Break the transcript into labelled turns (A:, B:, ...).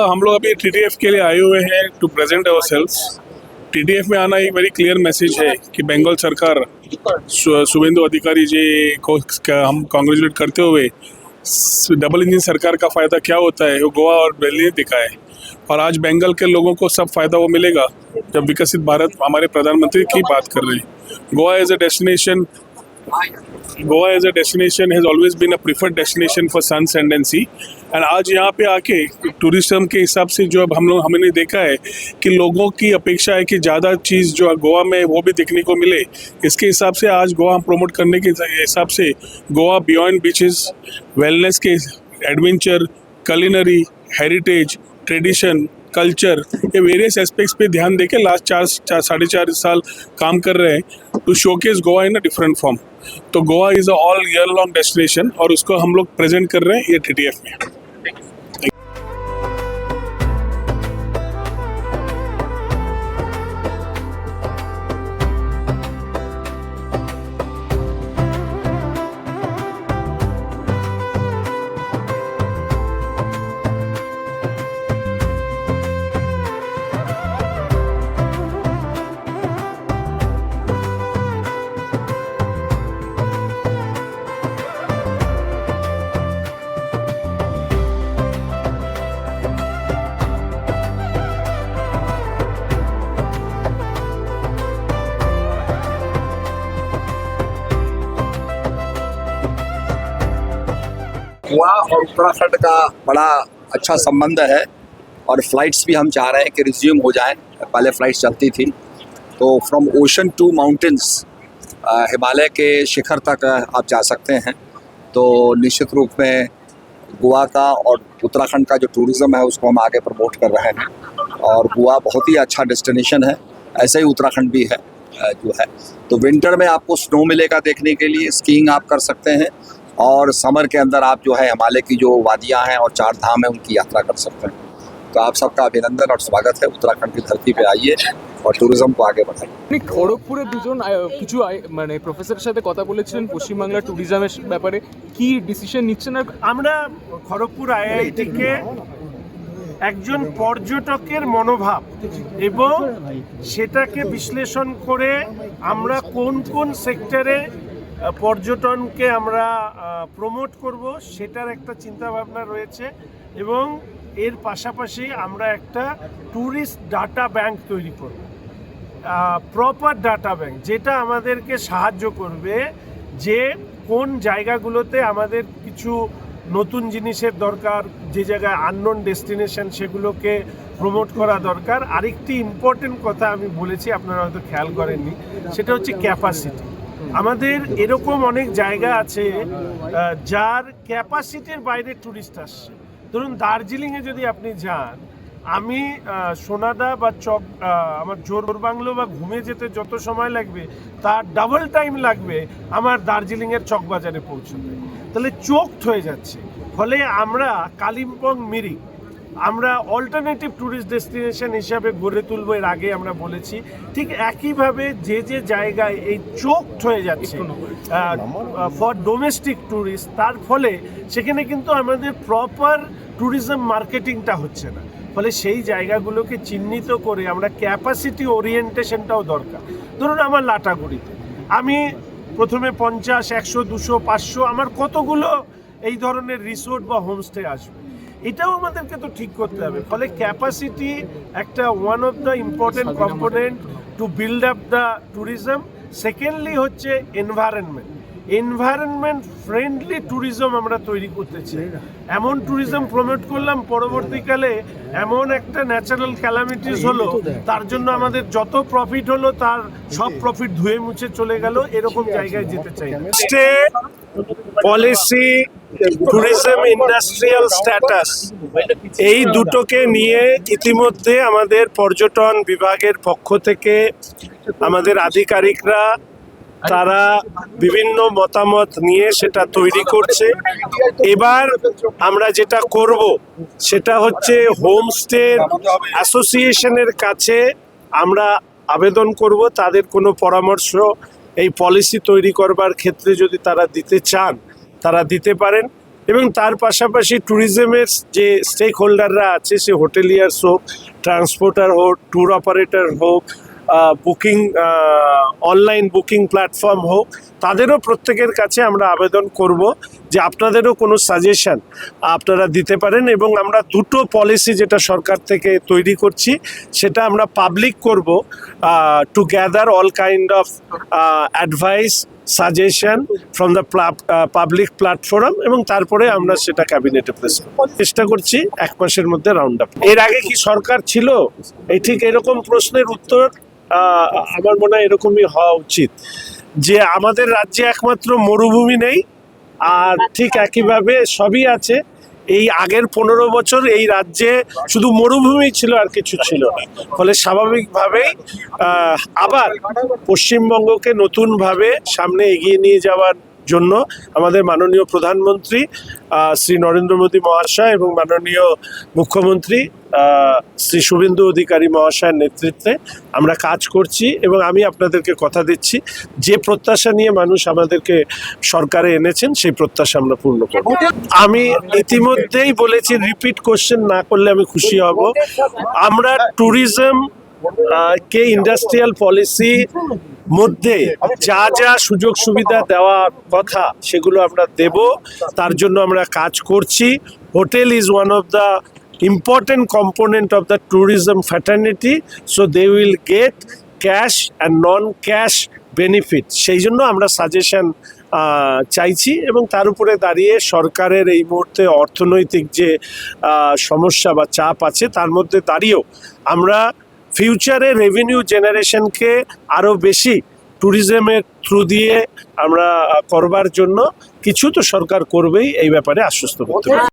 A: हम लोग अभी TTF के लिए आए हुए हैं to present our sales. TTF में आना एक वेरी क्लियर मैसेज है कि बंगाल सरकार शुभेंदु अधिकारी जी को हम कॉन्ग्रेचुलेट करते हुए डबल इंजन सरकार का फ़ायदा क्या होता है वो गोवा और दिल्ली ने दिखाया है। और आज बंगाल के लोगों को सब फ़ायदा वो मिलेगा जब विकसित भारत हमारे प्रधानमंत्री की बात कर रहे हैं। Goa as a destination has always been a preferred destination for sun, sand and sea। And आज यहाँ पे आके टूरिज्म के हिसाब से जो अब हमने देखा है कि लोगों की अपेक्षा है कि ज़्यादा चीज़ जो गोवा में वो भी देखने को मिले। इसके हिसाब से आज गोवा हम प्रमोट करने के हिसाब से गोवा बियॉन्ड बीचेस, वेलनेस के adventure, culinary, heritage, tradition, culture, ये वेरियस एस्पेक्ट्स पे ध्यान देके लास्ट साढ़े चार साल काम कर रहे हैं to showcase Goa in a different form. तो Goa is a all year long destination और उसको हम लोग प्रेजेंट कर रहे हैं ये TTF में।
B: गोवा और उत्तराखंड का बड़ा अच्छा संबंध है और फ्लाइट्स भी हम चाह रहे हैं कि रिज्यूम हो जाएं। पहले फ्लाइट्स चलती थी तो from ocean to mountains Himalaya के शिखर तक आप जा सकते हैं। तो निश्चित रूप में गोवा का और उत्तराखंड का जो टूरिज़्म है उसको हम आगे प्रमोट कर रहे हैं और गोवा बहुत ही अच्छा डेस्टिनेशन है, ऐसे ही उत्तराखंड भी है जो है। तो विंटर में आपको स्नो मिलेगा देखने के लिए, स्कीइंग आप कर सकते हैं और समर के अंदर आप जो है हिमालय की जो वादियां हैं और 4 धाम है उनकी यात्रा कर सकते हैं। तो आप सबका अभिनंदन और स्वागत है, उत्तराखंड की धरती पे आइए और टूरिज्म को आगे बढ़ाइए।
C: খড়গপুরে দুজন কিছু মানে প্রফেসরের সাথে কথা বলেছিলেন পশ্চিমবাংলার ট্যুরিজমের ব্যাপারে, কি ডিসিশন নিচ্ছেন? আর
D: আমরা খড়গপুর IIT-কে একজন পর্যটকের মনোভাব এবং সেটাকে বিশ্লেষণ করে আমরা কোন কোন সেক্টরে পর্যটনকে আমরা প্রমোট করব সেটার একটা চিন্তাভাবনা রয়েছে এবং এর পাশাপাশি আমরা একটা ট্যুরিস্ট ডাটা ব্যাংক তৈরি করব, প্রপার ডাটা ব্যাংক, যেটা আমাদেরকে সাহায্য করবে যে কোন জায়গাগুলোতে আমাদের কিছু নতুন জিনিসের দরকার, যে জায়গায় আননোন ডেস্টিনেশন সেগুলোকে প্রমোট করা দরকার। আরেকটি ইম্পর্টেন্ট কথা আমি বলেছি, আপনারা হয়তো খেয়াল করেননি, সেটা হচ্ছে ক্যাপাসিটি। আমাদের এরকম অনেক জায়গা আছে যার ক্যাপাসিটির বাইরে ট্যুরিস্ট আসছে। ধরুন দার্জিলিংয়ে যদি আপনি যান, আমি সোনাদা বা আমার জোরবাংলো বা ঘুমে যেতে যত সময় লাগবে তার ডাবল টাইম লাগবে আমার দার্জিলিংয়ের চকবাজারে পৌঁছতে। তাহলে চোখড হয়ে যাচ্ছে। ফলে আমরা কালিম্পং, মিরিক আমরা অল্টারনেটিভ ট্যুরিস্ট ডেস্টিনেশন হিসাবে গড়ে তুলব, এর আগে আমরা বলেছি। ঠিক একইভাবে যে যে জায়গায় এই চোখড হয়ে যাচ্ছে ফর ডোমেস্টিক ট্যুরিস্ট, তার ফলে সেখানে কিন্তু আমাদের প্রপার ট্যুরিজম মার্কেটিংটা হচ্ছে না। ফলে সেই জায়গাগুলোকে চিহ্নিত করে আমরা ক্যাপাসিটি ওরিয়েন্টেশনটাও দরকার। ধরুন আমার লাটাগুড়িতে আমি প্রথমে 50, 100, 200, 500 আমার কতগুলো এই ধরনের রিসোর্ট বা হোমস্টে আসবে, এটাও আমাদেরকে তো ঠিক করতে হবে। ফলে ক্যাপাসিটি একটা one of the important component to build up the tourism. Secondly হচ্ছে এনভায়রনমেন্ট ফ্রেন্ডলি ট্যুরিজম আমরা তৈরি করতে চাই। এমন ট্যুরিজম প্রমোট করলাম পরবর্তীকালে এমন একটা ন্যাচারাল ক্যালামিটিস হলো, তার জন্য আমাদের যত প্রফিট হলো তার সব প্রফিট ধুয়ে মুছে চলে গেল, এরকম জায়গায় যেতে চাই। পলিসি, ট্যুরিজম, ইন্ডাস্ট্রিয়াল স্ট্যাটাস, এই দুটোকে নিয়ে ইতিমধ্যে আমাদের পর্যটন বিভাগের পক্ষ থেকে আমাদের আধিকারিকরা তারা বিভিন্ন মতামত নিয়ে সেটা তৈরি করছে। এবার আমরা যেটা করব সেটা হচ্ছে হোমস্টে অ্যাসোসিয়েশনের কাছে আমরা আবেদন করব, তাদের কোনো পরামর্শ এই পলিসি তৈরি করবার ক্ষেত্রে যদি তারা দিতে চান তারা দিতে পারেন। এবং তার পাশাপাশি ট্যুরিজমের যে স্টেক হোল্ডাররা আছে, সে হোটেলিয়ার্স হোক, ট্রান্সপোর্টার হোক, ট্যুর অপারেটর হোক, বুকিং অনলাইন বুকিং প্ল্যাটফর্ম হোক, তাদেরও প্রত্যেকের কাছে আমরা আবেদন করব যে আপনাদেরও কোনো সাজেশন আপনারা দিতে পারেন। এবং আমরা দুটো পলিসি যেটা সরকার থেকে তৈরি করছি, সেটা আমরা পাবলিক করব two gather all kind of advice suggestion from the public platform, এবং তারপরে আমরা সেটা ক্যাবিনেটে প্লেস করব। চেষ্টা করছি 1 মাসের মধ্যে রাউন্ড আপ। এর আগে কি সরকার ছিল? এই ঠিক এরকম প্রশ্নের উত্তর আমার মনে হয় এরকমই হওয়া উচিত, যে আমাদের রাজ্যে একমাত্র মরুভূমি নেই, আর ঠিক একইভাবে সবই আছে। এই আগের 15 বছর এই রাজ্যে শুধু মরুভূমি ছিল, আর কিছু ছিল না। ফলে স্বাভাবিকভাবেই আবার পশ্চিমবঙ্গকে নতুনভাবে সামনে এগিয়ে নিয়ে যাওয়ার জন্য আমাদের মাননীয় প্রধানমন্ত্রী শ্রী নরেন্দ্র মোদী মহাশয় এবং মাননীয় মুখ্যমন্ত্রী শ্রী শুভেন্দু অধিকারী মহাশয়ের নেতৃত্বে আমরা কাজ করছি। এবং আমি আপনাদেরকে কথা দিচ্ছি, যে প্রত্যাশা নিয়ে মানুষ আমাদেরকে সরকারে এনেছেন, সেই প্রত্যাশা আমরা পূর্ণ করব। আমি ইতিমধ্যেই বলেছি, রিপিট কোশ্চেন না করলে আমি খুশি হব। আমরা ট্যুরিজম কে ইন্ডাস্ট্রিয়াল পলিসি মধ্যে যা যা সুযোগ সুবিধা দেওয়ার কথা সেগুলো আমরা দেব, তার জন্য আমরা কাজ করছি। Hotel is one of the important component of the tourism fraternity, so they will get cash and non-cash benefit. সেই জন্য আমরা সাজেশন চাইছি, এবং তার উপরে দাঁড়িয়ে সরকারের এই মুহূর্তে অর্থনৈতিক যে সমস্যা বা চাপ আছে, তার মধ্যে দাঁড়িয়েও আমরা ফিউচারে রেভিনিউ জেনারেশনকে আরও বেশি ট্যুরিজমের থ্রু দিয়ে আমরা করবার জন্য কিছু তো সরকার করবেই, এই ব্যাপারে আশ্বস্ত করতে পারি।